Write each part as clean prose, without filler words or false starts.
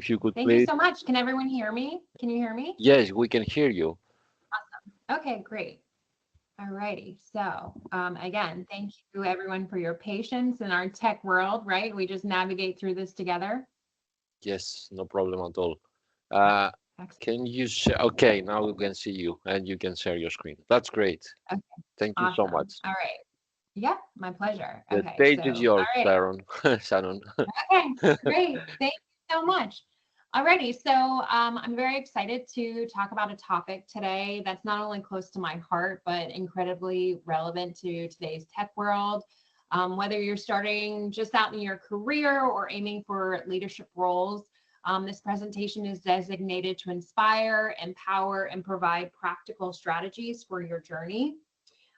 If you could Thank you please. so much. Can everyone hear me? Can you hear me? Yes, we can hear you. Okay, great. Alrighty. So again, thank you everyone for your patience in our tech world, right? We just navigate through this together. Yes, no problem at all. Uh, Excellent. can you share? Okay, now we can see you and you can share your screen. That's great. Okay, Thank you so awesome. much. All right. Yeah, my pleasure. The Okay, stage so is all yours, right. Sharon. Shannon. Okay, great. Thank you so much. Alrighty, so I'm very excited to talk about a topic today that's not only close to my heart, but incredibly relevant to today's tech world. Whether you're starting just out in your career or aiming for leadership roles, this presentation is designated to inspire, empower, and provide practical strategies for your journey.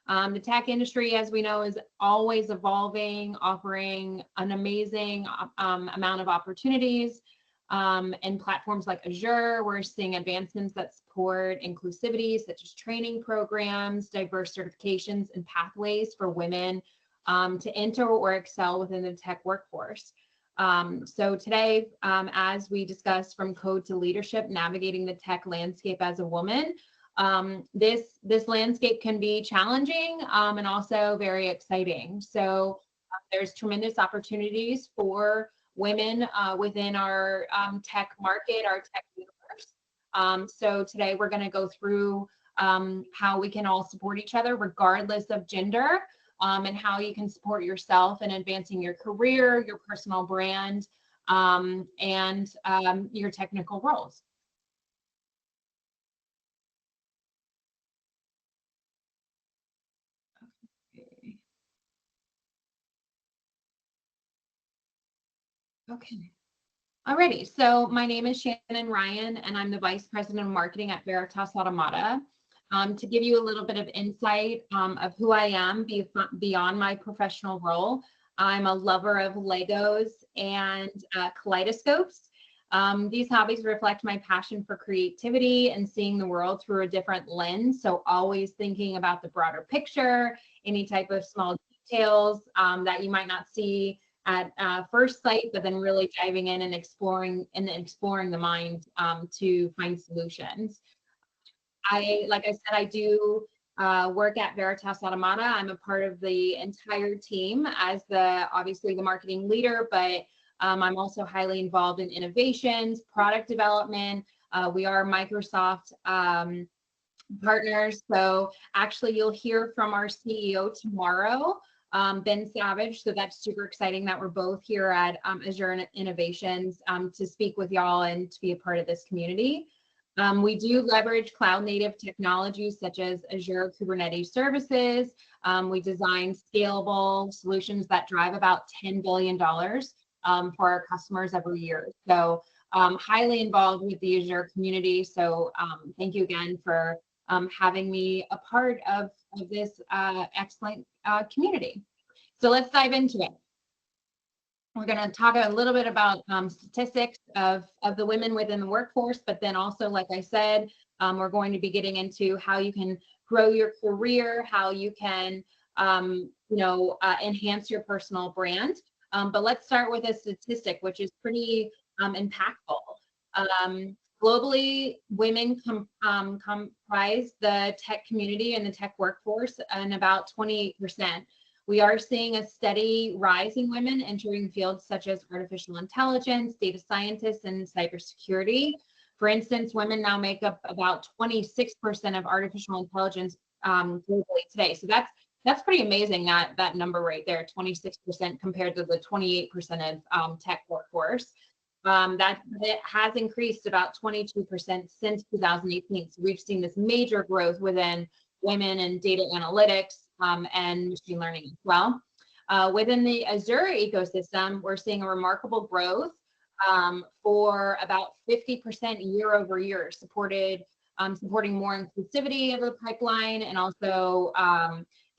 The tech industry, as we know, is always evolving, offering an amazing amount of opportunities. And platforms like Azure, we're seeing advancements that support inclusivity, such as training programs, diverse certifications, and pathways for women to enter or excel within the tech workforce. So today, as we discuss from code to leadership, navigating the tech landscape as a woman, this landscape can be challenging and also very exciting. So there's tremendous opportunities for women within our tech market, our tech universe. So today we're going to go through how we can all support each other regardless of gender, and how you can support yourself in advancing your career, your personal brand, and your technical roles. Okay. Alrighty, so my name is Shannon Ryan, and I'm the Vice President of Marketing at Veritas Automata. To give you a little bit of insight of who I am beyond my professional role, I'm a lover of Legos and kaleidoscopes. These hobbies reflect my passion for creativity and seeing the world through a different lens. So always thinking about the broader picture, any type of small details that you might not see at first sight, but then really diving in and exploring the mind to find solutions. Like I said, I do work at Veritas Automata. I'm a part of the entire team as obviously the marketing leader, but I'm also highly involved in innovations, product development. We are Microsoft partners. So actually you'll hear from our CEO tomorrow, Ben Savage. So that's super exciting that we're both here at Azure Innovations to speak with y'all and to be a part of this community. We do leverage cloud native technologies such as Azure Kubernetes services. We design scalable solutions that drive about $10 billion for our customers every year. So highly involved with the Azure community. So thank you again for having me a part of this excellent community. So let's dive into it. We're going to talk a little bit about statistics of the women within the workforce, but then also, like I said, we're going to be getting into how you can grow your career, how you can, enhance your personal brand. But let's start with a statistic, which is pretty impactful. Globally, women comprise the tech community and the tech workforce in about 28%. We are seeing a steady rise in women entering fields such as artificial intelligence, data scientists, and cybersecurity. For instance, women now make up about 26% of artificial intelligence globally today. So that's pretty amazing, that number right there, 26% compared to the 28% of tech workforce. That it has increased about 22% since 2018. So we've seen this major growth within women in data analytics and machine learning as well. Within the Azure ecosystem, we're seeing a remarkable growth for about 50% year over year, supporting more inclusivity of the pipeline and also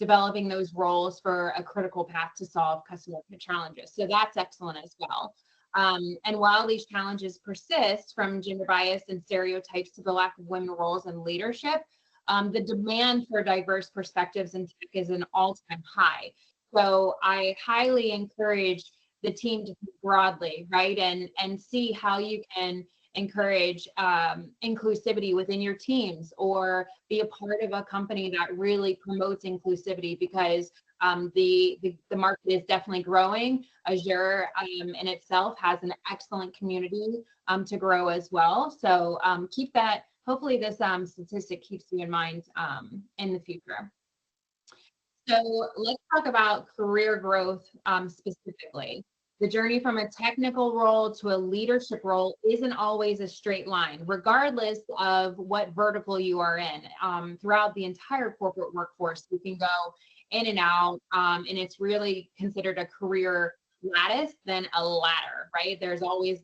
developing those roles for a critical path to solve customer challenges. So that's excellent as well. And while these challenges persist, from gender bias and stereotypes to the lack of women roles in leadership, the demand for diverse perspectives in tech is an all-time high. So I highly encourage the team to think broadly, right? And see how you can encourage inclusivity within your teams, or be a part of a company that really promotes inclusivity, because the market is definitely growing. Azure in itself has an excellent community to grow as well. So keep that, hopefully this statistic keeps you in mind in the future. So let's talk about career growth specifically. The journey from a technical role to a leadership role isn't always a straight line, regardless of what vertical you are in. Throughout the entire corporate workforce, you can go in and out, and it's really considered a career lattice than a ladder, right? There's always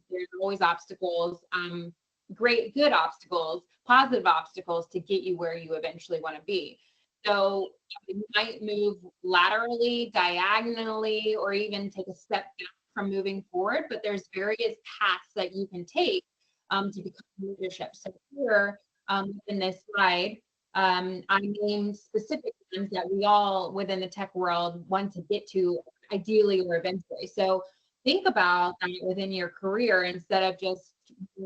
obstacles, good obstacles, positive obstacles to get you where you eventually want to be. So you might move laterally, diagonally, or even take a step back from moving forward, but there's various paths that you can take to become leadership. So here in this slide, I named specific ones that we all within the tech world want to get to ideally or eventually. So think about that within your career, instead of just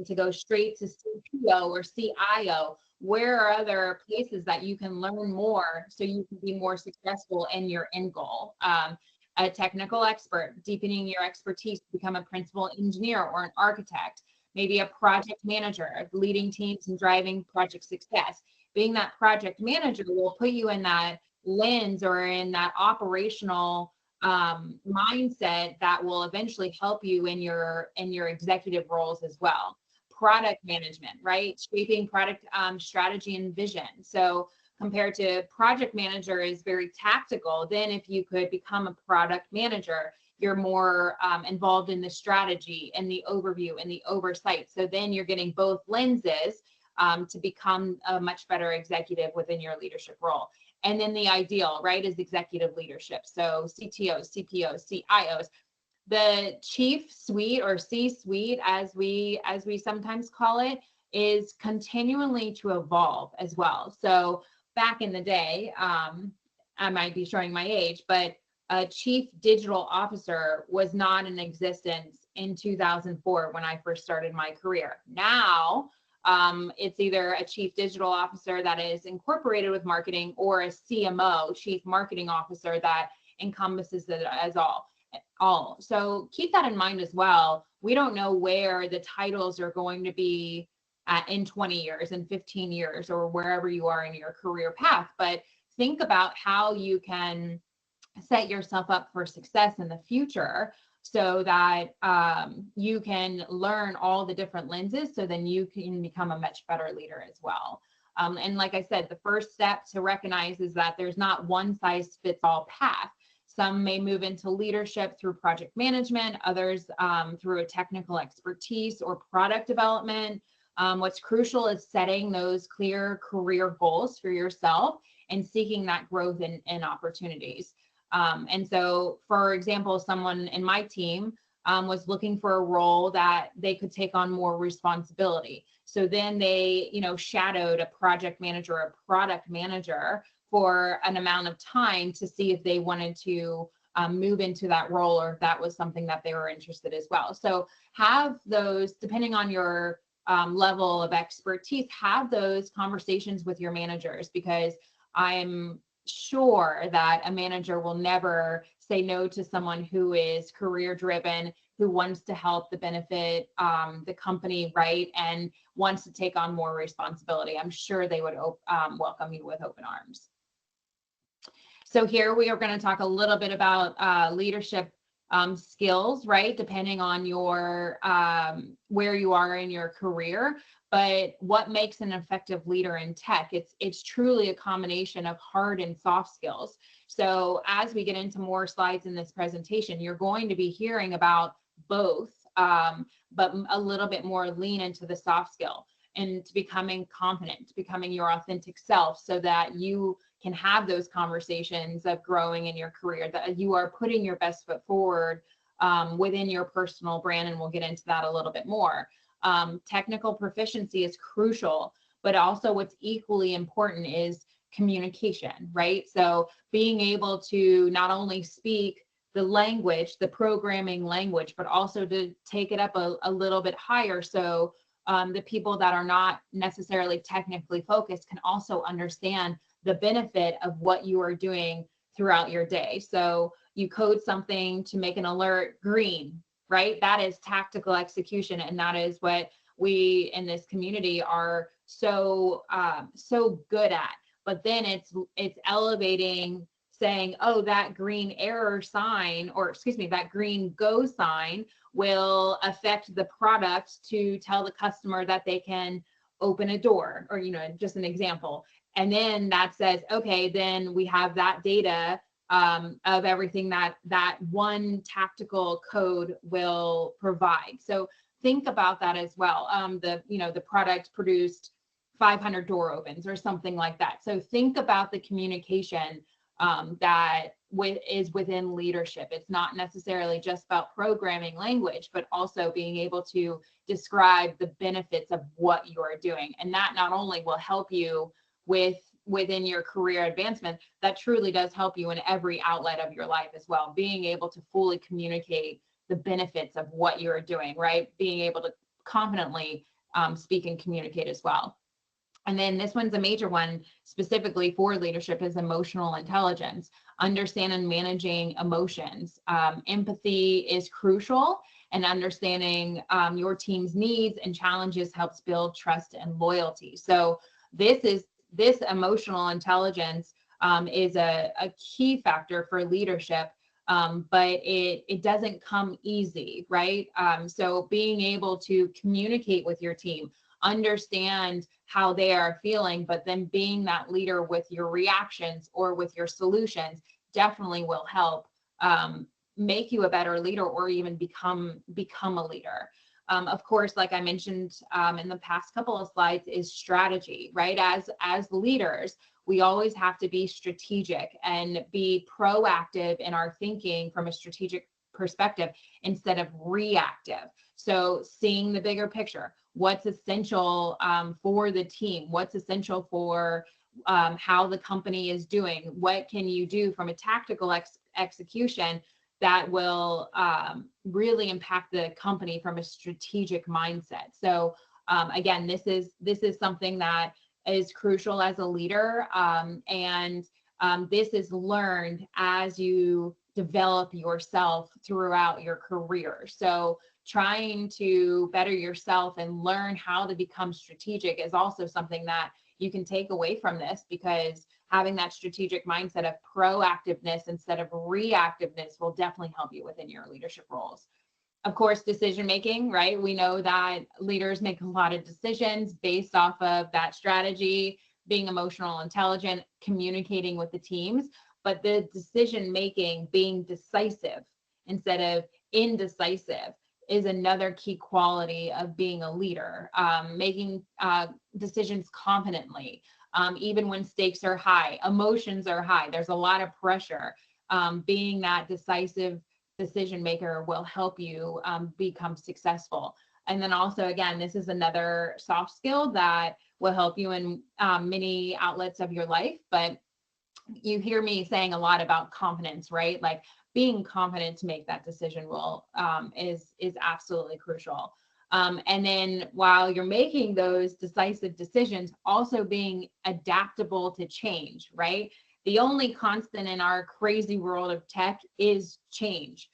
to go straight to CPO or CIO. Where are other places that you can learn more so you can be more successful in your end goal? A technical expert, deepening your expertise to become a principal engineer or an architect, maybe a project manager, leading teams and driving project success. Being that project manager will put you in that lens or in that operational mindset that will eventually help you in your executive roles as well. Product management, right? Shaping product strategy and vision. So compared to project manager is very tactical. Then if you could become a product manager, you're more involved in the strategy and the overview and the oversight. So then you're getting both lenses to become a much better executive within your leadership role. And then the ideal, right, is executive leadership. So CTOs, CPOs, CIOs, the chief suite or C-suite, as we sometimes call it, is continually to evolve as well. So back in the day, I might be showing my age, but a chief digital officer was not in existence in 2004 when I first started my career. Now, it's either a chief digital officer that is incorporated with marketing, or a CMO, chief marketing officer, that encompasses it as all. So keep that in mind as well. We don't know where the titles are going to be in 20 years, in 15 years, or wherever you are in your career path. But think about how you can set yourself up for success in the future, so that you can learn all the different lenses, so then you can become a much better leader as well. And like I said, the first step to recognize is that there's not one size fits all path. Some may move into leadership through project management, others through a technical expertise or product development. What's crucial is setting those clear career goals for yourself and seeking that growth and opportunities. And so, for example, someone in my team was looking for a role that they could take on more responsibility. So then they, shadowed a project manager or a product manager for an amount of time to see if they wanted to move into that role, or if that was something that they were interested as well. So have those, depending on your level of expertise, have those conversations with your managers, because I'm sure that a manager will never say no to someone who is career driven, who wants to help the benefit the company, right, and wants to take on more responsibility. I'm sure they would welcome you with open arms. So here we are going to talk a little bit about leadership skills, right, depending on your where you are in your career. But what makes an effective leader in tech? It's truly a combination of hard and soft skills. So as we get into more slides in this presentation, you're going to be hearing about both, but a little bit more lean into the soft skill, and to becoming confident, to becoming your authentic self, so that you can have those conversations of growing in your career, that you are putting your best foot forward within your personal brand. And we'll get into that a little bit more. Technical proficiency is crucial, but also what's equally important is communication, right? So being able to not only speak language, the programming language, but also to take it up a little bit higher. So the people that are not necessarily technically focused can also understand the benefit of what you are doing throughout your day. So you code something to make an alert green, right? That is tactical execution. And that is what we in this community are so good at. But then it's elevating, saying, oh, that green error sign, or excuse me, that green go sign will affect the product to tell the customer that they can open a door, or, just an example. And then that says, okay, then we have that data of everything that one tactical code will provide. So think about that as well. The product produced 500 door opens or something like that. So think about the communication that is within leadership. It's not necessarily just about programming language, but also being able to describe the benefits of what you are doing. And that not only will help you within your career advancement, that truly does help you in every outlet of your life as well. Being able to fully communicate the benefits of what you're doing, right? Being able to confidently speak and communicate as well. And then this one's a major one specifically for leadership, is emotional intelligence. Understand and managing emotions. Empathy is crucial, and understanding your team's needs and challenges helps build trust and loyalty. So this emotional intelligence is a key factor for leadership, but it doesn't come easy, right? So being able to communicate with your team, understand how they are feeling, but then being that leader with your reactions or with your solutions definitely will help make you a better leader, or even become a leader. Of course, like I mentioned in the past couple of slides, is strategy, right? As leaders, we always have to be strategic and be proactive in our thinking from a strategic perspective instead of reactive. So seeing the bigger picture, what's essential for the team, what's essential for how the company is doing, what can you do from a tactical execution that will really impact the company from a strategic mindset. So again, this is something that is crucial as a leader, and this is learned as you develop yourself throughout your career. So trying to better yourself and learn how to become strategic is also something that you can take away from this, because having that strategic mindset of proactiveness instead of reactiveness will definitely help you within your leadership roles. Of course, decision making, right? We know that leaders make a lot of decisions based off of that strategy, being emotional intelligent, communicating with the teams, but the decision making, being decisive instead of indecisive, is another key quality of being a leader. Making decisions confidently, even when stakes are high, emotions are high, there's a lot of pressure. Being that decisive decision maker will help you become successful. And then also, again, this is another soft skill that will help you in many outlets of your life. But you hear me saying a lot about confidence, right? Like being confident to make that decision is absolutely crucial. And then while you're making those decisive decisions, also being adaptable to change, right? The only constant in our crazy world of tech is change.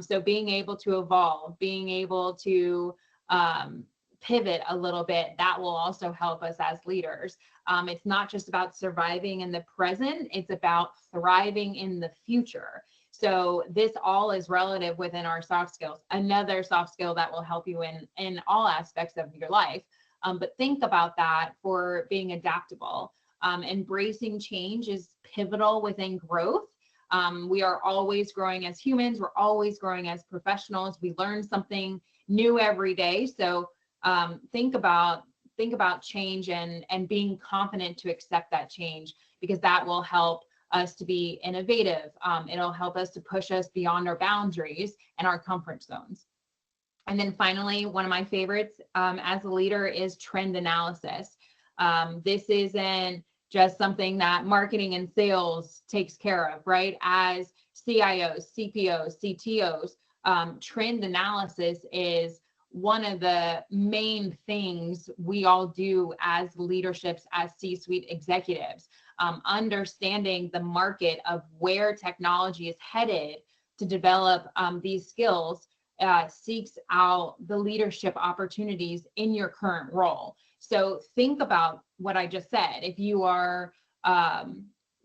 So being able to evolve, being able to pivot a little bit, that will also help us as leaders. It's not just about surviving in the present, it's about thriving in the future. So this all is relative within our soft skills. Another soft skill that will help you in all aspects of your life. But think about that for being adaptable. Embracing change is pivotal within growth. We are always growing as humans. We're always growing as professionals. We learn something new every day. So think about change and being confident to accept that change, because that will help us to be innovative. It'll help us to push us beyond our boundaries and our comfort zones. And then finally, one of my favorites as a leader is trend analysis. This isn't just something that marketing and sales takes care of, right? As CIOs, CPOs, CTOs. Trend analysis is one of the main things we all do as leaderships, as C-suite executives. Understanding the market of where technology is headed to develop these skills seeks out the leadership opportunities in your current role. So think about what I just said. If you are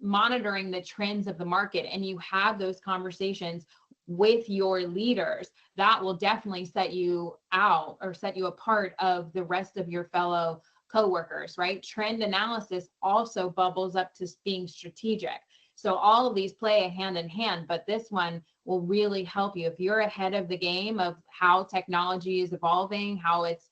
monitoring the trends of the market and you have those conversations with your leaders, that will definitely set you out or set you apart of the rest of your fellow coworkers, right? Trend analysis also bubbles up to being strategic. So all of these play a hand in hand, but this one will really help you if you're ahead of the game of how technology is evolving, how it's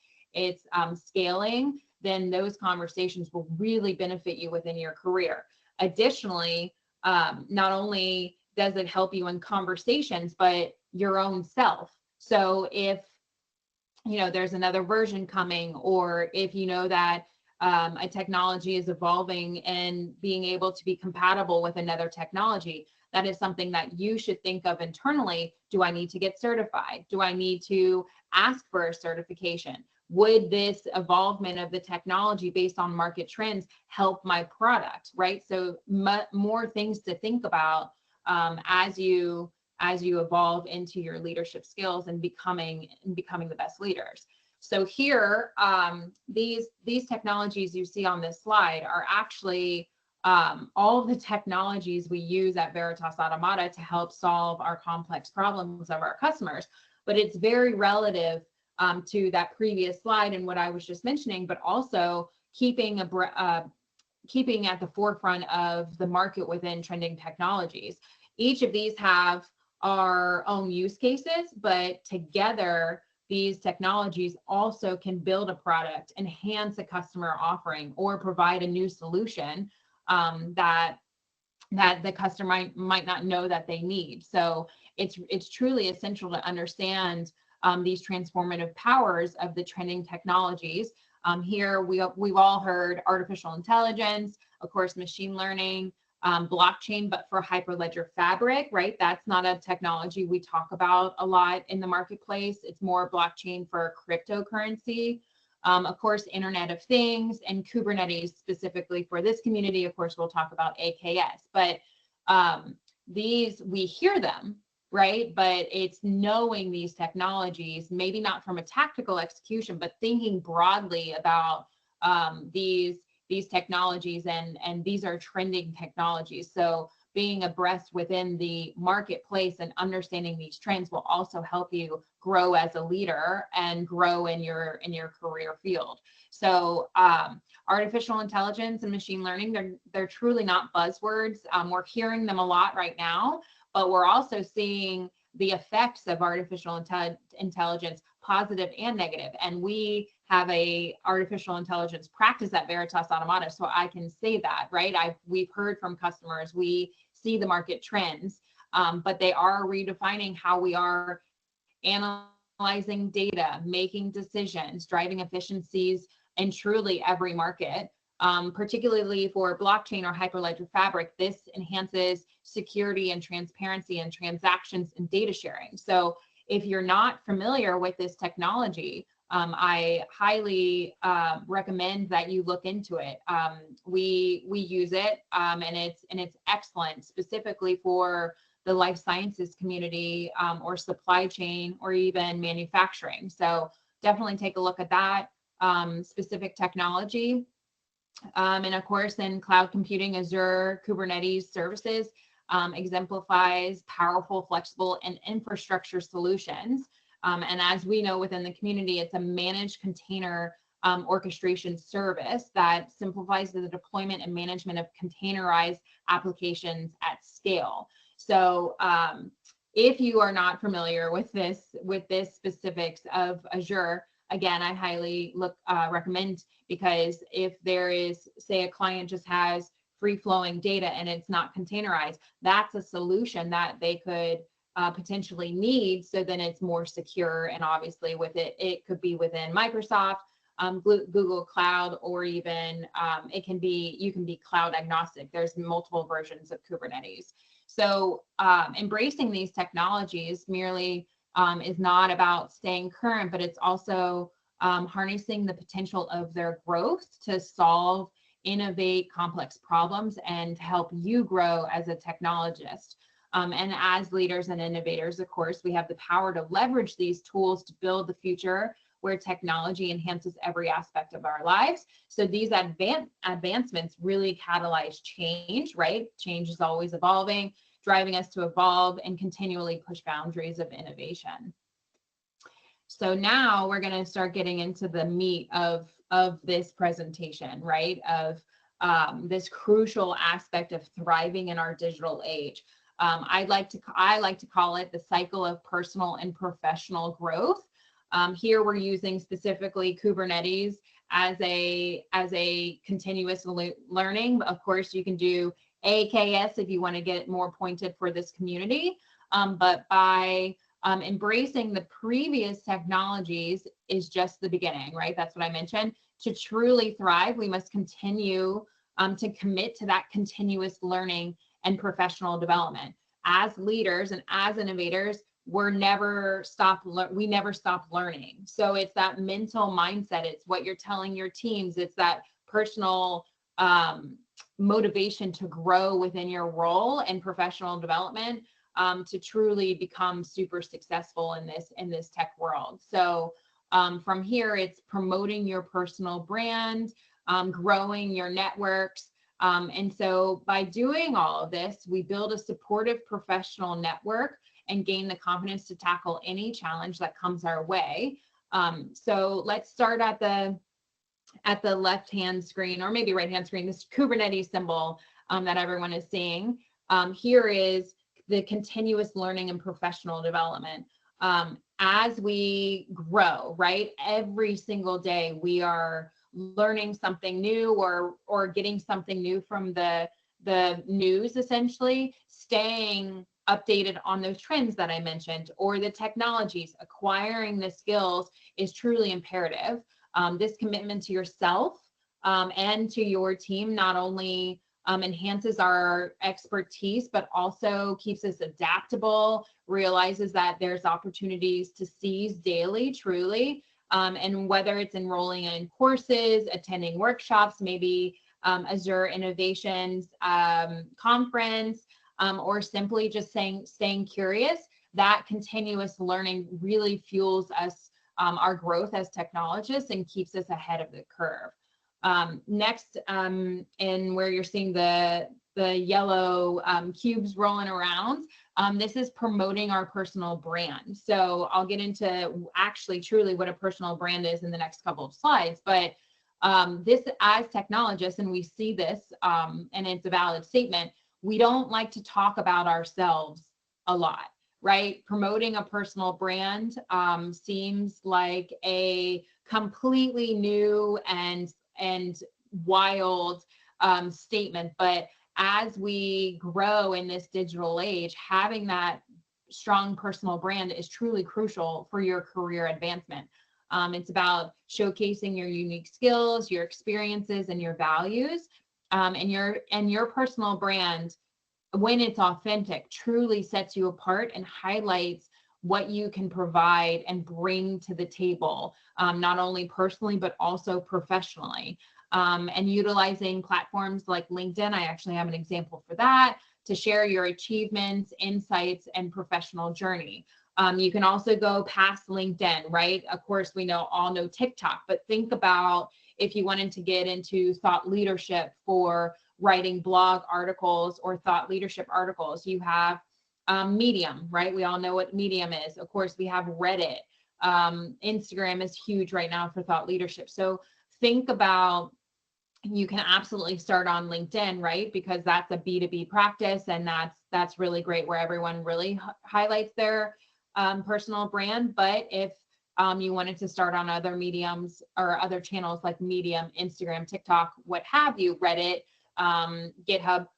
scaling. Then those conversations will really benefit you within your career. Additionally, not only does it help you in conversations, but your own self. So if there's another version coming, or if you know that a technology is evolving and being able to be compatible with another technology, that is something that you should think of internally. Do I need to get certified? Do I need to ask for a certification? Would this evolvement of the technology based on market trends help my product, right? So more things to think about as you evolve into your leadership skills and becoming the best leaders. So here, these technologies you see on this slide are actually all of the technologies we use at Veritas Automata to help solve our complex problems of our customers. But it's very relative to that previous slide and what I was just mentioning, but also keeping at the forefront of the market within trending technologies. Each of these have our own use cases, but together, these technologies also can build a product, enhance a customer offering, or provide a new solution that the customer might not know that they need. So it's truly essential to understand these transformative powers of the trending technologies. Here we've all heard artificial intelligence, of course, machine learning, blockchain, but for Hyperledger Fabric, right? That's not a technology we talk about a lot in the marketplace. It's more blockchain for cryptocurrency. Of course, Internet of Things and Kubernetes specifically for this community. Of course, we'll talk about AKS, but these, we hear them, right? But it's knowing these technologies, maybe not from a tactical execution, but thinking broadly about these technologies, and these are trending technologies. So being abreast within the marketplace and understanding these trends will also help you grow as a leader and grow in your career field. So artificial intelligence and machine learning, they're truly not buzzwords. We're hearing them a lot right now, but we're also seeing the effects of artificial intelligence, positive and negative. And we have a artificial intelligence practice at Veritas Automata, so I can say that, right? We've heard from customers, we see the market trends, but they are redefining how we are analyzing data, making decisions, driving efficiencies in truly every market. Particularly for blockchain or Hyperledger Fabric, this enhances security and transparency and transactions and data sharing. So if you're not familiar with this technology, I highly recommend that you look into it. We use it, and it's excellent, specifically for the life sciences community, or supply chain, or even manufacturing. So definitely take a look at that specific technology. And of course, in cloud computing, Azure Kubernetes services exemplifies powerful, flexible, and infrastructure solutions. And as we know within the community, it's a managed container orchestration service that simplifies the deployment and management of containerized applications at scale. So if you are not familiar with this specifics of Azure, again, I highly recommend, because if there is, say, a client just has free-flowing data and it's not containerized, that's a solution that they could potentially need. So then it's more secure, and obviously with it could be within Microsoft, Google Cloud, or even you can be cloud agnostic. There's multiple versions of Kubernetes. So embracing these technologies merely is not about staying current, but it's also harnessing the potential of their growth to solve, innovate complex problems and help you grow as a technologist. And as leaders and innovators, of course, we have the power to leverage these tools to build the future where technology enhances every aspect of our lives. So these advancements really catalyze change, right? Change is always evolving, driving us to evolve and continually push boundaries of innovation. So now we're going to start getting into the meat of this presentation, right? Of this crucial aspect of thriving in our digital age. I like to call it the cycle of personal and professional growth. Here we're using specifically Kubernetes as a continuous learning. Of course, you can do AKS if you want to get more pointed for this community. But by embracing the previous technologies is just the beginning, right? That's what I mentioned. To truly thrive, we must continue to commit to that continuous learning and professional development. As leaders and as innovators, we never stop learning. So it's that mental mindset. It's what you're telling your teams. It's that personal motivation to grow within your role and professional development to truly become super successful in this tech world. So from here, it's promoting your personal brand, growing your networks. And so by doing all of this, we build a supportive professional network and gain the confidence to tackle any challenge that comes our way. So let's start at the left-hand screen, or maybe right-hand screen, this Kubernetes symbol that everyone is seeing. Here is the continuous learning and professional development. As we grow, right, every single day we are learning something new or getting something new from the news, essentially, staying updated on those trends that I mentioned, or the technologies. Acquiring the skills is truly imperative. This commitment to yourself and to your team not only enhances our expertise, but also keeps us adaptable, realizes that there's opportunities to seize daily, truly. And whether it's enrolling in courses, attending workshops, maybe Azure Innovations conference, or simply just staying curious, that continuous learning really fuels us, our growth as technologists, and keeps us ahead of the curve. Next, and where you're seeing the yellow cubes rolling around, this is promoting our personal brand. So I'll get into actually truly what a personal brand is in the next couple of slides, but this, as technologists, and we see this, and it's a valid statement, we don't like to talk about ourselves a lot, right? Promoting a personal brand seems like a completely new and wild statement, but as we grow in this digital age, having that strong personal brand is truly crucial for your career advancement. It's about showcasing your unique skills, your experiences, and your values. And your personal brand, when it's authentic, truly sets you apart and highlights what you can provide and bring to the table, not only personally, but also professionally. And utilizing platforms like LinkedIn, I actually have an example for that, to share your achievements, insights, and professional journey. You can also go past LinkedIn, right? Of course, we all know TikTok, but think about if you wanted to get into thought leadership for writing blog articles or thought leadership articles. You have Medium, right? We all know what Medium is. Of course, we have Reddit. Instagram is huge right now for thought leadership. So think about, you can absolutely start on LinkedIn, right? Because that's a B2B practice, and that's really great, where everyone really highlights their personal brand. But if you wanted to start on other mediums or other channels like Medium, Instagram, TikTok, what have you, Reddit, GitHub,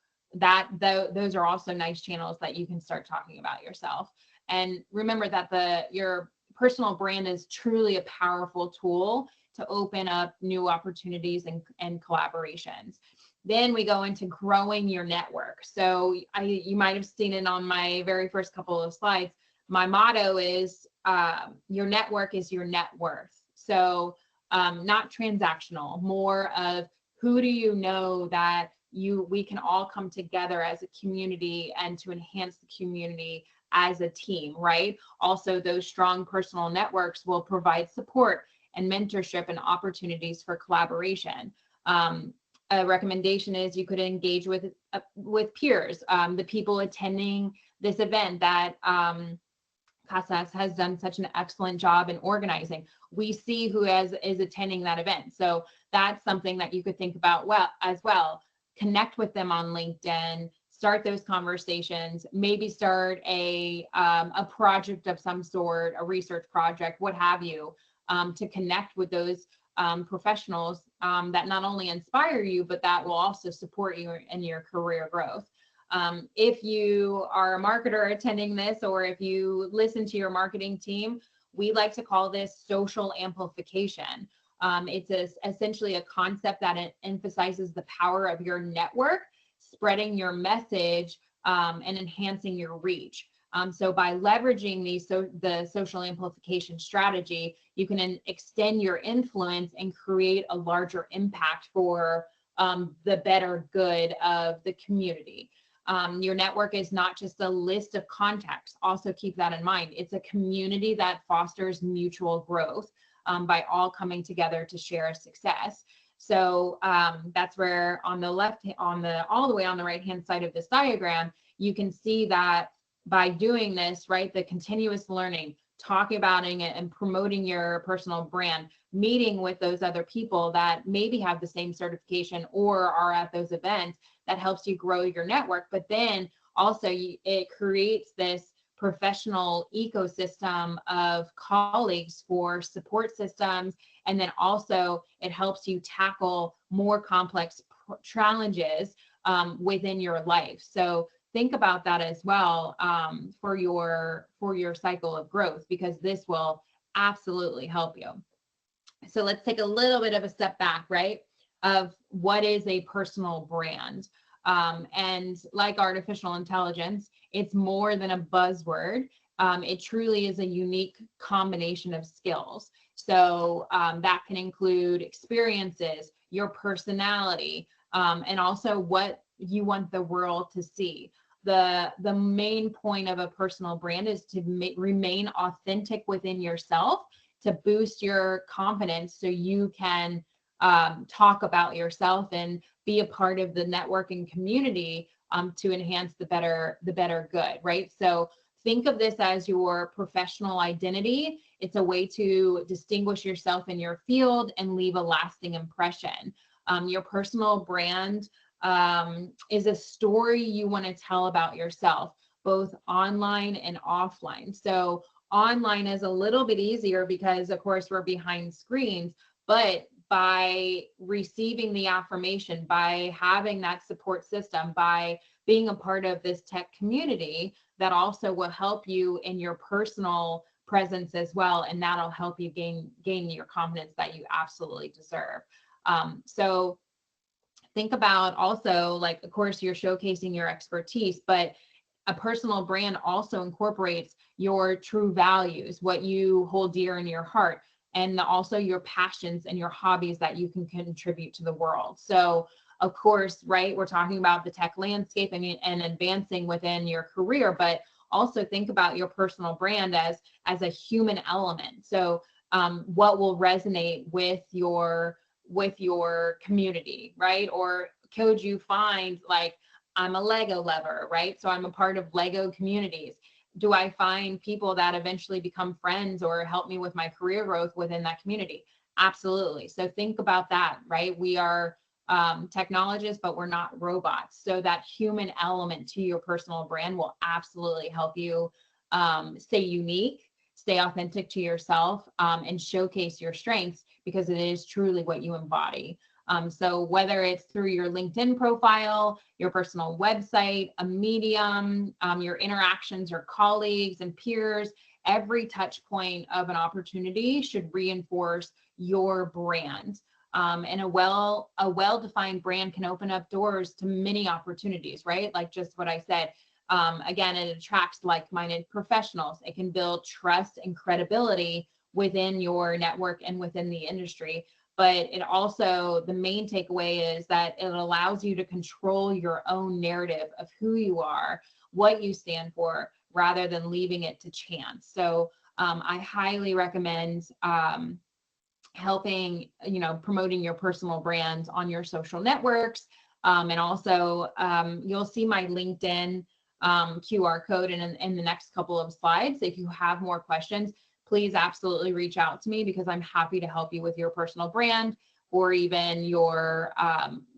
those are also nice channels that you can start talking about yourself. And remember that your personal brand is truly a powerful tool to open up new opportunities and collaborations. Then we go into growing your network. So you might have seen it on my very first couple of slides. My motto is your network is your net worth. So not transactional, more of who do you know that we can all come together as a community and to enhance the community as a team, right? Also, those strong personal networks will provide support and mentorship and opportunities for collaboration. A recommendation is you could engage with peers, the people attending this event that Casas has done such an excellent job in organizing. We see who is attending that event. So that's something that you could think about as well. Connect with them on LinkedIn, start those conversations, maybe start a project of some sort, a research project, what have you, to connect with those professionals that not only inspire you, but that will also support you in your career growth. If you are a marketer attending this, or if you listen to your marketing team, we like to call this social amplification. It's essentially a concept that emphasizes the power of your network, spreading your message, and enhancing your reach. So by leveraging the social amplification strategy, you can extend your influence and create a larger impact for the better good of the community. Your network is not just a list of contacts. Also keep that in mind. It's a community that fosters mutual growth by all coming together to share a success. So that's where on the left, all the way on the right-hand side of this diagram, you can see that by doing this, right, the continuous learning, talking about it and promoting your personal brand, meeting with those other people that maybe have the same certification or are at those events, that helps you grow your network. But then also it creates this professional ecosystem of colleagues for support systems. And then also it helps you tackle more complex challenges within your life. So think about that as well for your cycle of growth, because this will absolutely help you. So let's take a little bit of a step back, right, of what is a personal brand. And like artificial intelligence, it's more than a buzzword. It truly is a unique combination of skills. So that can include experiences, your personality, and also what you want the world to see. The main point of a personal brand is to remain authentic within yourself, to boost your confidence so you can talk about yourself and be a part of the networking community to enhance the better good, right? So think of this as your professional identity. It's a way to distinguish yourself in your field and leave a lasting impression. Your personal brand is a story you want to tell about yourself, both online and offline. So online is a little bit easier because, of course, we're behind screens, but by receiving the affirmation, by having that support system, by being a part of this tech community, that also will help you in your personal presence as well, and that'll help you gain your confidence that you absolutely deserve. So think about also, like, of course, you're showcasing your expertise, but a personal brand also incorporates your true values, what you hold dear in your heart, and also your passions and your hobbies that you can contribute to the world. So of course, right, we're talking about the tech landscape and advancing within your career, but also think about your personal brand as a human element. So what will resonate with your community, right? Or could you find, like, I'm a Lego lover, right? So I'm a part of Lego communities. Do I find people that eventually become friends or help me with my career growth within that community? Absolutely. So think about that, right? We are technologists, but we're not robots. So that human element to your personal brand will absolutely help you stay unique, stay authentic to yourself, and showcase your strengths, because it is truly what you embody. So whether it's through your LinkedIn profile, your personal website, a medium, your interactions, your colleagues and peers, every touch point of an opportunity should reinforce your brand. And a well-defined brand can open up doors to many opportunities, right? Like just what I said. Again, it attracts like-minded professionals. It can build trust and credibility within your network and within the industry. But it also, the main takeaway is that it allows you to control your own narrative of who you are, what you stand for, rather than leaving it to chance. So I highly recommend helping, promoting your personal brand on your social networks. And also you'll see my LinkedIn QR code in the next couple of slides. If you have more questions, please absolutely reach out to me, because I'm happy to help you with your personal brand or even your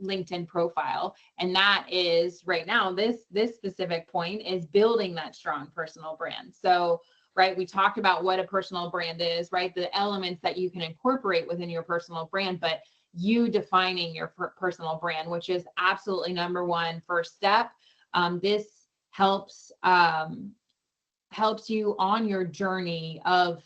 LinkedIn profile. And that is right now, this specific point is building that strong personal brand. So, right, we talked about what a personal brand is, right? The elements that you can incorporate within your personal brand, but you defining your personal brand, which is absolutely number one first step. This helps you on your journey of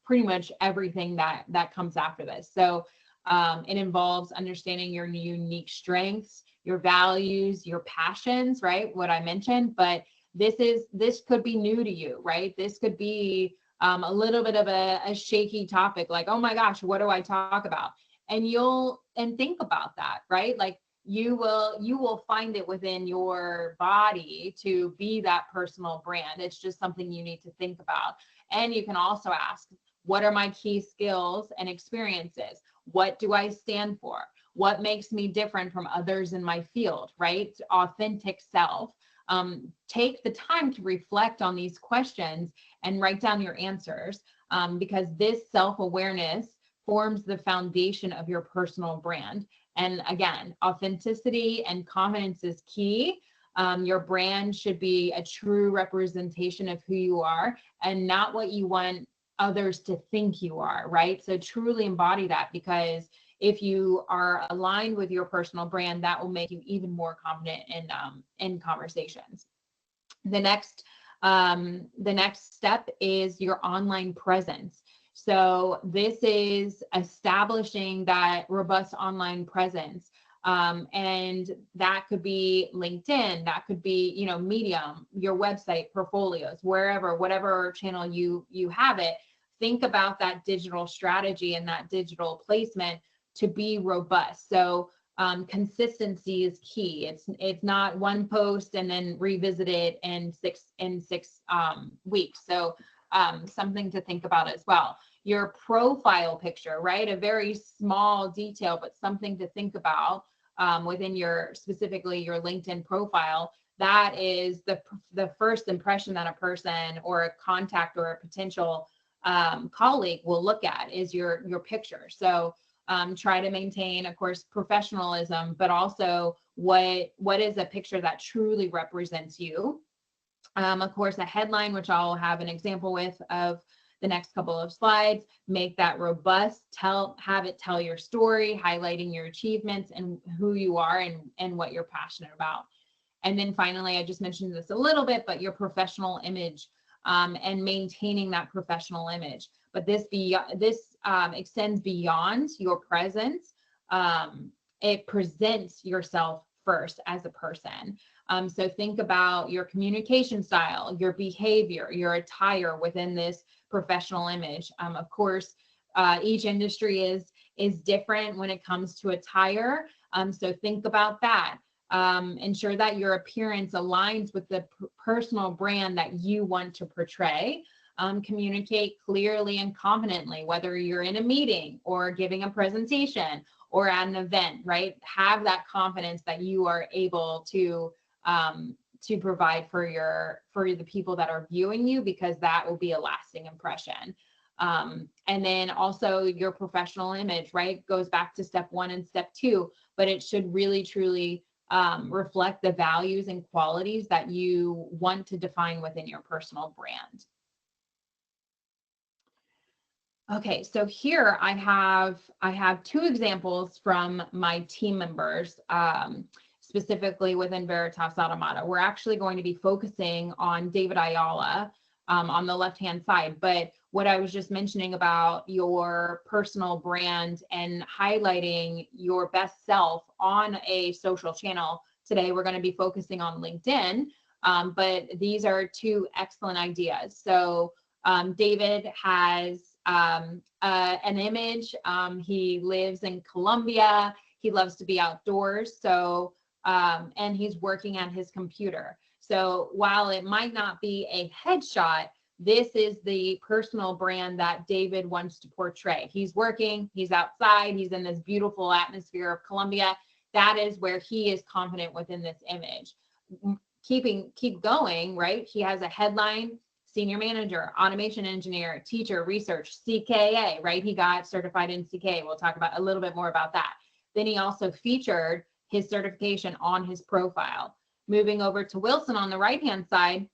pretty much everything that comes after this. So it involves understanding your unique strengths, your values, your passions, right? What I mentioned, but this could be new to you, right? This could be a little bit of a shaky topic, like, oh my gosh, what do I talk about? And think about that, right? Like you will find it within your body to be that personal brand. It's just something you need to think about. And you can also ask, what are my key skills and experiences? What do I stand for? What makes me different from others in my field, right? Authentic self. Take the time to reflect on these questions and write down your answers, because this self-awareness forms the foundation of your personal brand. And again, authenticity and confidence is key. Your brand should be a true representation of who you are and not what you want others to think you are, right? So truly embody that, because if you are aligned with your personal brand, that will make you even more confident in conversations. The next step is your online presence. So this is establishing that robust online presence. And that could be LinkedIn, that could be, Medium, your website, portfolios, whatever channel you have it. Think about that digital strategy and that digital placement to be robust. So consistency is key. It's not one post and then revisit it in six weeks. So something to think about as well. Your profile picture, right? A very small detail, but something to think about within specifically your LinkedIn profile. That is the first impression that a person or a contact or a potential colleague will look at is your picture. So try to maintain, of course, professionalism, but also what is a picture that truly represents you. Of course, a headline, which I'll have an example with of the next couple of slides, make that robust, have it tell your story, highlighting your achievements and who you are and what you're passionate about. And then finally, I just mentioned this a little bit, but your professional image and maintaining that professional image. But this extends beyond your presence. It presents yourself first as a person. So think about your communication style, your behavior, your attire within this professional image. Of course, each industry is different when it comes to attire. So think about that. Ensure that your appearance aligns with the personal brand that you want to portray. Communicate clearly and confidently, whether you're in a meeting or giving a presentation or at an event, right? Have that confidence that you are able to provide for the people that are viewing you, because that will be a lasting impression. And then also your professional image, right? Goes back to step 1 and step 2, but it should really, truly reflect the values and qualities that you want to define within your personal brand. Okay, so here I have 2 examples from my team members, specifically within Veritas Automata. We're actually going to be focusing on David Ayala on the left-hand side, but what I was just mentioning about your personal brand and highlighting your best self on a social channel. Today, we're going to be focusing on LinkedIn, but these are two excellent ideas. So David has an image. He lives in Colombia. He loves to be outdoors. So, and he's working at his computer. So while it might not be a headshot, this is the personal brand that David wants to portray. He's working, he's outside, he's in this beautiful atmosphere of Colombia. That is where he is confident within this image. Keep going, right? He has a headline: senior manager, automation engineer, teacher, research, CKA, right? He got certified in CKA. We'll talk about a little bit more about that. Then he also featured his certification on his profile. Moving over to Wilson on the right-hand side,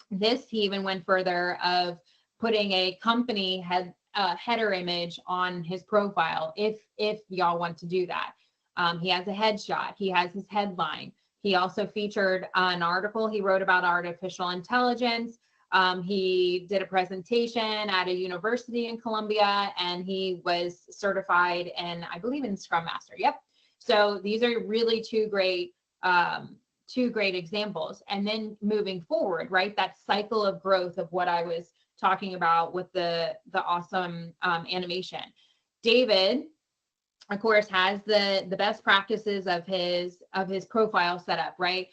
he even went further of putting a company header image on his profile if y'all want to do that. He has a headshot. He has his headline. He also featured an article he wrote about artificial intelligence. He did a presentation at a university in Colombia, and he was certified in, I believe, in Scrum Master. Yep. So these are really two great examples. And then moving forward, right, that cycle of growth of what I was talking about with the awesome animation. David, of course, has the best practices of his profile set up, right?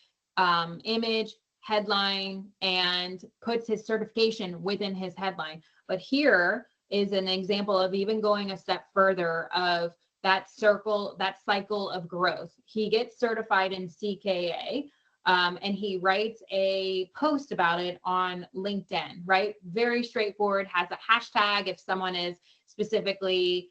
Image, headline, and puts his certification within his headline. But here is an example of even going a step further of that cycle of growth. He gets certified in CKA, and he writes a post about it on LinkedIn, right? Very straightforward, has a hashtag if someone is specifically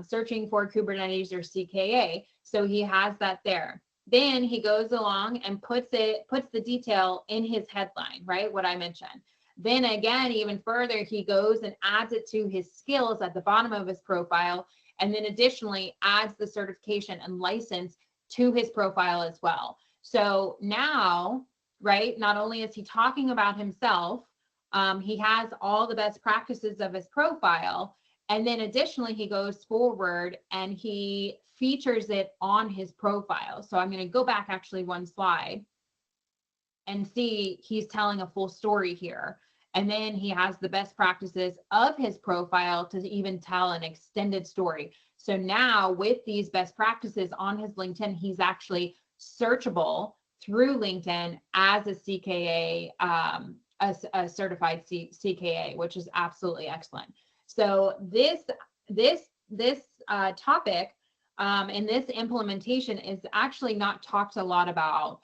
searching for Kubernetes or CKA. So he has that there. Then he goes along and puts the detail in his headline, right? What I mentioned. Then again, even further, he goes and adds it to his skills at the bottom of his profile. And then additionally adds the certification and license to his profile as well. So now, right, not only is he talking about himself, he has all the best practices of his profile. And then additionally, he goes forward and he features it on his profile. So I'm going to go back actually one slide and see he's telling a full story here. And then he has the best practices of his profile to even tell an extended story. So now with these best practices on his LinkedIn, he's actually searchable through LinkedIn as a CKA, a certified CKA, which is absolutely excellent. So this topic and this implementation is actually not talked a lot about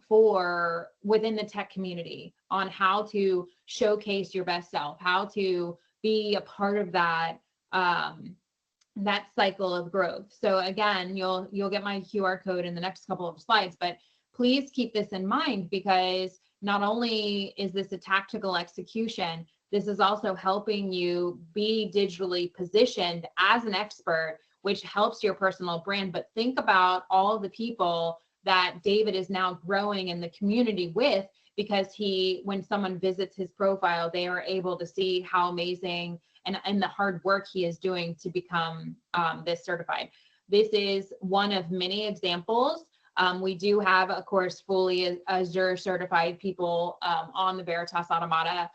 for within the tech community on how to showcase your best self, how to be a part of that that cycle of growth. So again, you'll get my QR code in the next couple of slides, but please keep this in mind because not only is this a tactical execution, this is also helping you be digitally positioned as an expert, which helps your personal brand. But think about all the people that David is now growing in the community with, because when someone visits his profile, they are able to see how amazing and the hard work he is doing to become this certified. This is one of many examples. We do have, of course, fully Azure certified people on the Veritas Automata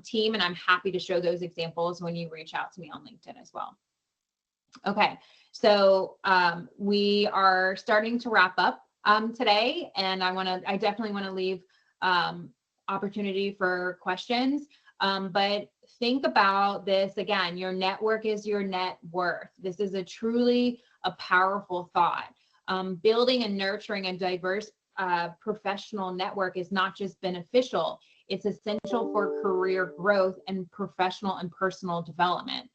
team, and I'm happy to show those examples when you reach out to me on LinkedIn as well. Okay, so we are starting to wrap up today, and I definitely want to leave opportunity for questions. But think about this again, your network is your net worth. This is truly a powerful thought. Building and nurturing a diverse professional network is not just beneficial, it's essential for career growth and professional and personal development.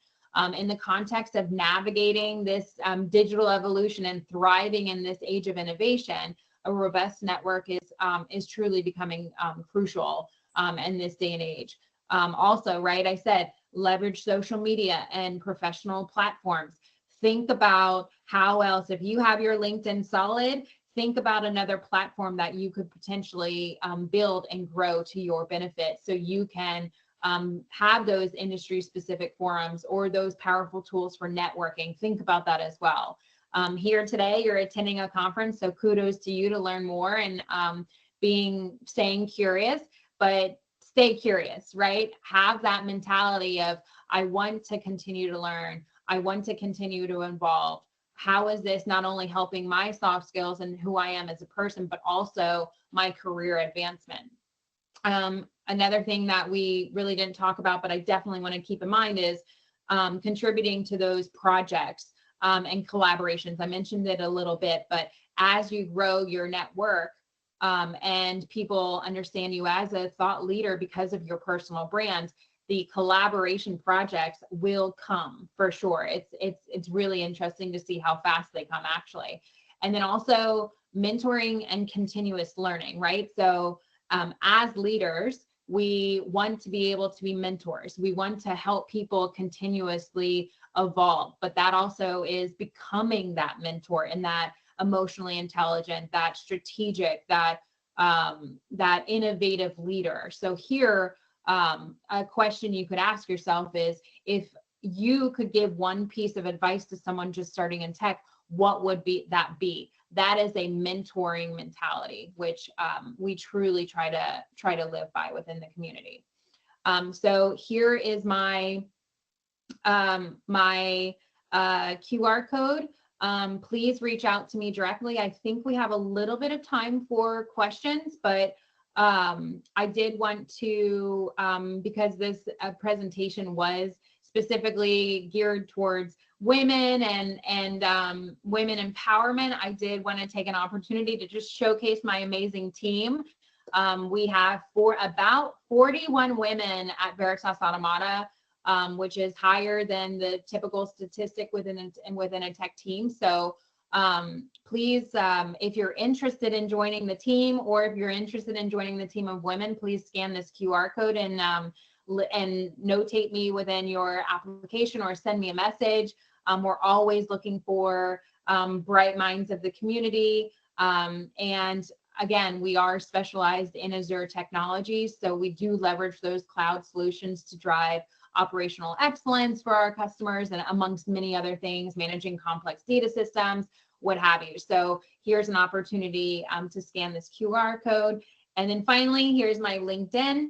In the context of navigating this digital evolution and thriving in this age of innovation, a robust network is truly becoming crucial in this day and age. Also, right, I said, leverage social media and professional platforms. Think about how else, if you have your LinkedIn solid, think about another platform that you could potentially build and grow to your benefit so you can have those industry specific forums or those powerful tools for networking. Think about that as well. Here today, you're attending a conference, so kudos to you to learn more and staying curious, but stay curious, right? Have that mentality of, I want to continue to learn. I want to continue to evolve. How is this not only helping my soft skills and who I am as a person, but also my career advancement? Another thing that we really didn't talk about, but I definitely want to keep in mind is contributing to those projects and collaborations. I mentioned it a little bit, but as you grow your network and people understand you as a thought leader because of your personal brand, the collaboration projects will come for sure. It's really interesting to see how fast they come actually. And then also mentoring and continuous learning, right? So as leaders, we want to be able to be mentors. We want to help people continuously evolve, but that also is becoming that mentor and that emotionally intelligent, that strategic, that innovative leader. So here, a question you could ask yourself is, if you could give one piece of advice to someone just starting in tech, what would that be? That is a mentoring mentality, which we truly try to live by within the community. So here is my QR code. Please reach out to me directly. I think we have a little bit of time for questions, but I did want to, because this presentation was specifically geared towards women and women empowerment, I did want to take an opportunity to just showcase my amazing team. We have about 41 women at Veritas Automata, which is higher than the typical statistic within a tech team. So please, if you're interested in joining the team, or if you're interested in joining the team of women, please scan this QR code and notate me within your application or send me a message. We're always looking for bright minds of the community. And again, we are specialized in Azure technologies, so we do leverage those cloud solutions to drive operational excellence for our customers, and amongst many other things, managing complex data systems, what have you. So here's an opportunity to scan this QR code. And then finally, here's my LinkedIn.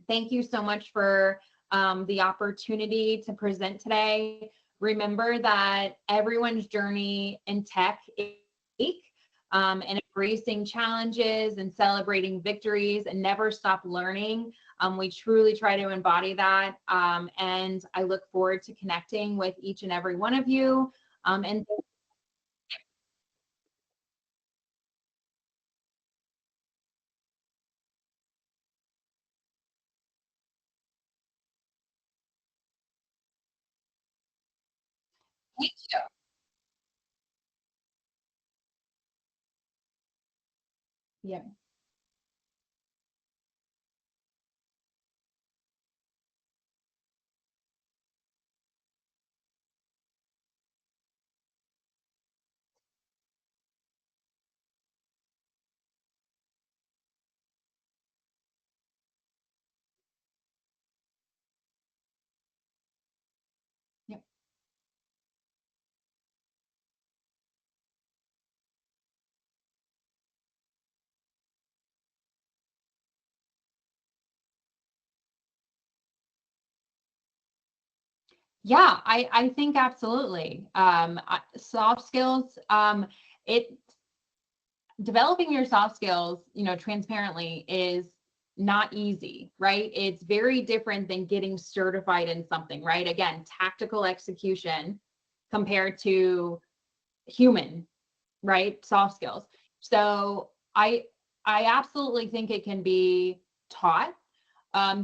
Thank you so much for the opportunity to present today. Remember that everyone's journey in tech is unique, and embracing challenges and celebrating victories and never stop learning. We truly try to embody that. And I look forward to connecting with each and every one of you. And thank you. Yeah. Yep. Yeah, I think absolutely. Soft skills, it developing your soft skills, transparently is not easy, right? It's very different than getting certified in something, right? Again, tactical execution compared to human, right? Soft skills. So I absolutely think it can be taught.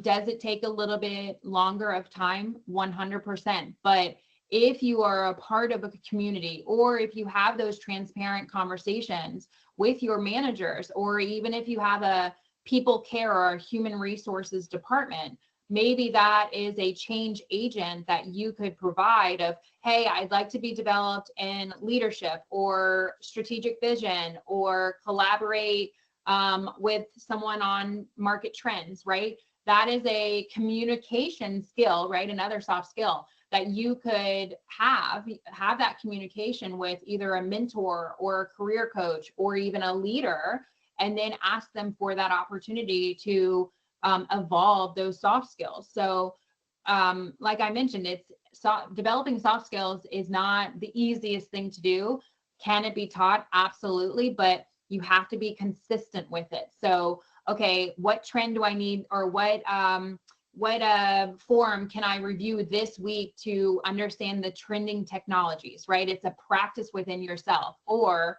Does it take a little bit longer of time? 100%. But if you are a part of a community, or if you have those transparent conversations with your managers, or even if you have a people care or a human resources department, maybe that is a change agent that you could provide of, hey, I'd like to be developed in leadership or strategic vision, or collaborate with someone on market trends, right? that is a communication skill, right? Another soft skill that you could have that communication with either a mentor or a career coach or even a leader, and then ask them for that opportunity to evolve those soft skills. So like I mentioned, developing soft skills is not the easiest thing to do. Can it be taught? Absolutely, but you have to be consistent with it. So, okay, what trend do I need, or what forum can I review this week to understand the trending technologies, right? It's a practice within yourself. Or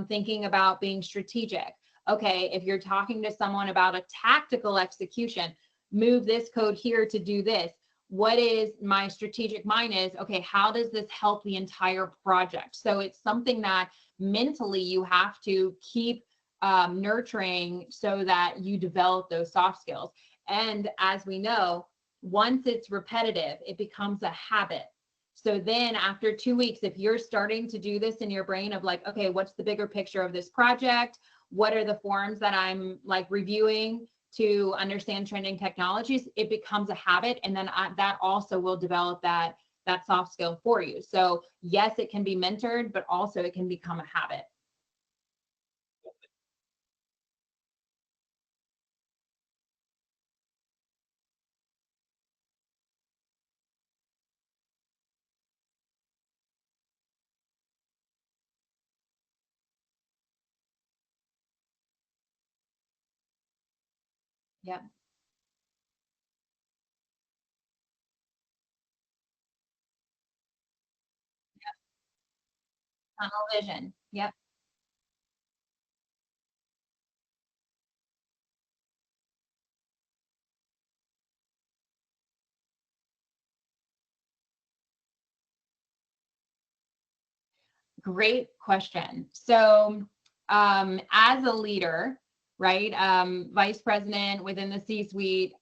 thinking about being strategic. Okay, if you're talking to someone about a tactical execution, move this code here to do this. What is my strategic mind is, okay, how does this help the entire project? So it's something that mentally you have to keep nurturing so that you develop those soft skills. And as we know, once it's repetitive, it becomes a habit. So then after 2 weeks, if you're starting to do this in your brain of like, okay, what's the bigger picture of this project? What are the forums that I'm like reviewing to understand trending technologies? It becomes a habit. And then that also will develop that soft skill for you. So yes, it can be mentored, but also it can become a habit. Yep. Tunnel vision. Yep. Great question. So, as a leader, right, vice president within the C-suite,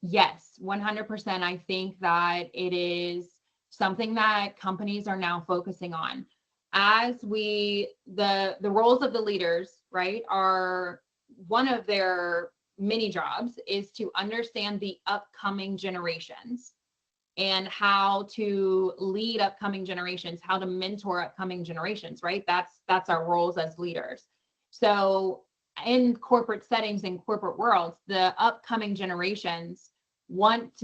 yes, 100%. I think that it is something that companies are now focusing on. As the roles of the leaders, right, are one of their mini jobs is to understand the upcoming generations and how to lead upcoming generations, how to mentor upcoming generations, right? That's our roles as leaders. So in corporate settings, in corporate worlds, the upcoming generations want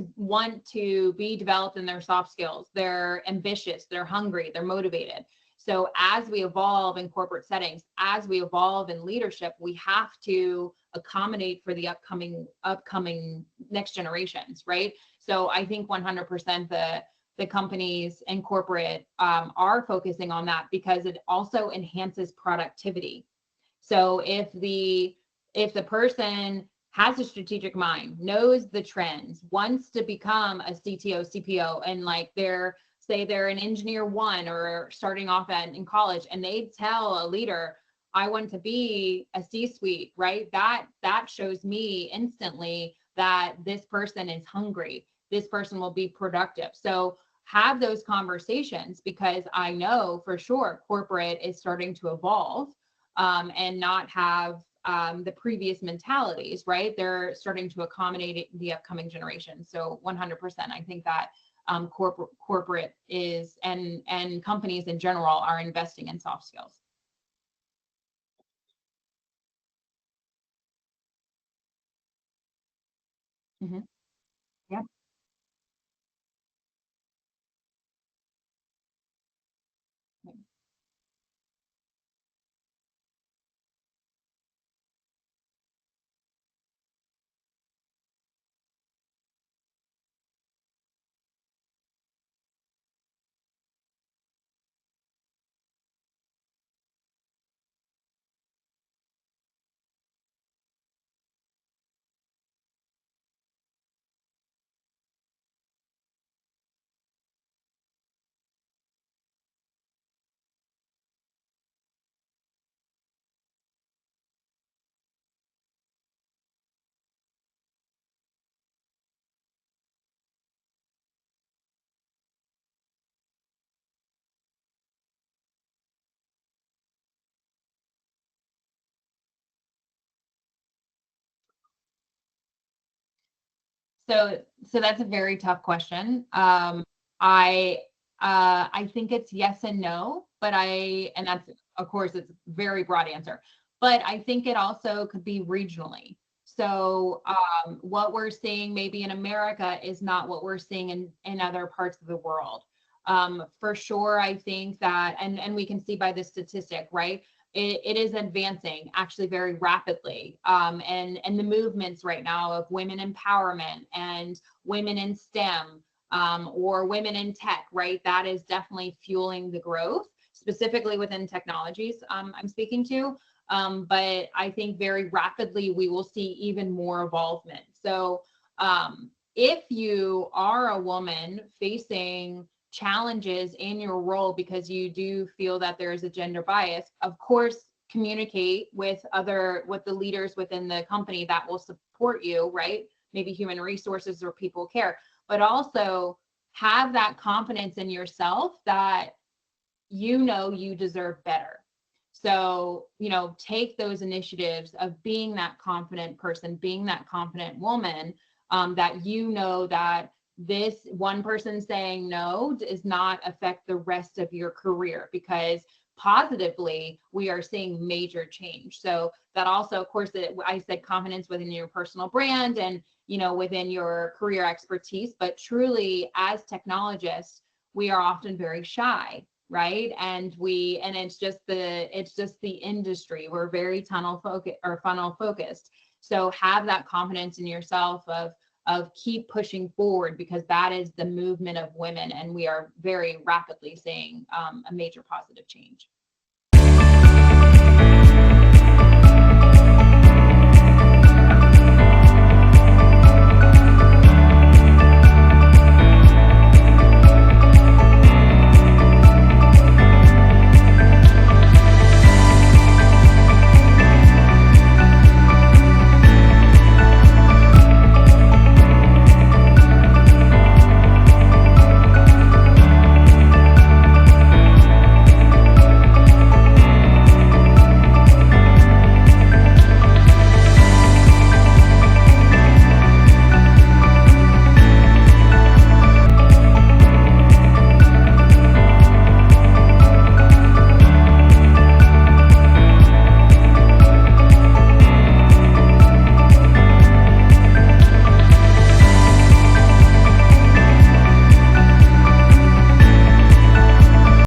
to be developed in their soft skills. They're ambitious, they're hungry, they're motivated. So as we evolve in corporate settings, as we evolve in leadership, we have to accommodate for the upcoming next generations, right? So I think 100% the companies and corporate are focusing on that because it also enhances productivity. So if the person has a strategic mind, knows the trends, wants to become a CTO, CPO, and like they're an engineer one or starting off in college, and they tell a leader, I want to be a C-suite, right? That shows me instantly that this person is hungry. This person will be productive. So have those conversations because I know for sure corporate is starting to evolve and not have the previous mentalities, right? They're starting to accommodate the upcoming generation. So 100%, I think that corporate is and companies in general are investing in soft skills. Mm-hmm. Yeah. So that's a very tough question. I think it's yes and no, and that's, of course, it's a very broad answer, but I think it also could be regionally. So what we're seeing maybe in America is not what we're seeing in other parts of the world. For sure, I think that, and we can see by the statistic, right? It is advancing actually very rapidly. And the movements right now of women empowerment and women in STEM, or women in tech, right? That is definitely fueling the growth, specifically within technologies I'm speaking to. But I think very rapidly we will see even more involvement. So if you are a woman facing challenges in your role because you do feel that there is a gender bias, of course, communicate with the leaders within the company that will support you, right? Maybe human resources or people care, but also have that confidence in yourself that you deserve better. So, take those initiatives of being that confident person, being that confident woman, that that this one person saying no does not affect the rest of your career, because positively we are seeing major change. So that also, of course, I said confidence within your personal brand and within your career expertise, but truly as technologists, we are often very shy, right? And it's just the industry. We're very funnel focused. So have that confidence in yourself of keep pushing forward, because that is the movement of women, and we are very rapidly seeing a major positive change.